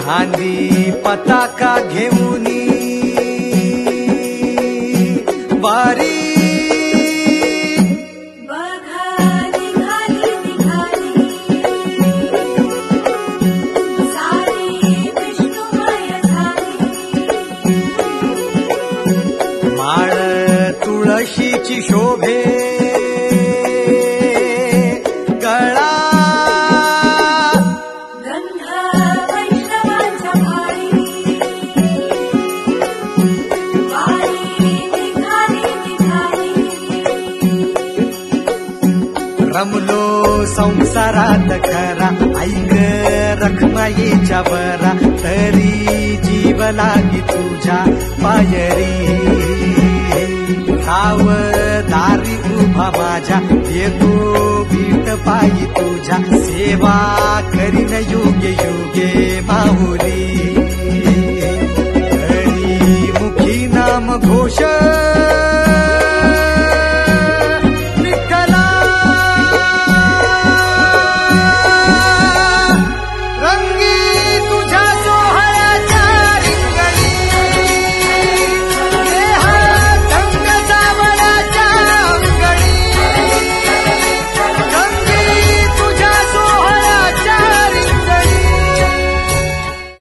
खांदी पताका घेऊनी वारी माळ तुळशीची शोभे गळा रमलो संसारात खरा ऐक रखमाईच्या बरा तरी जीव लागी तुझ्या पायरी धाव दारी उभा माझ्या येतो बीट पायी तुझ्या सेवा करीन युगे युगे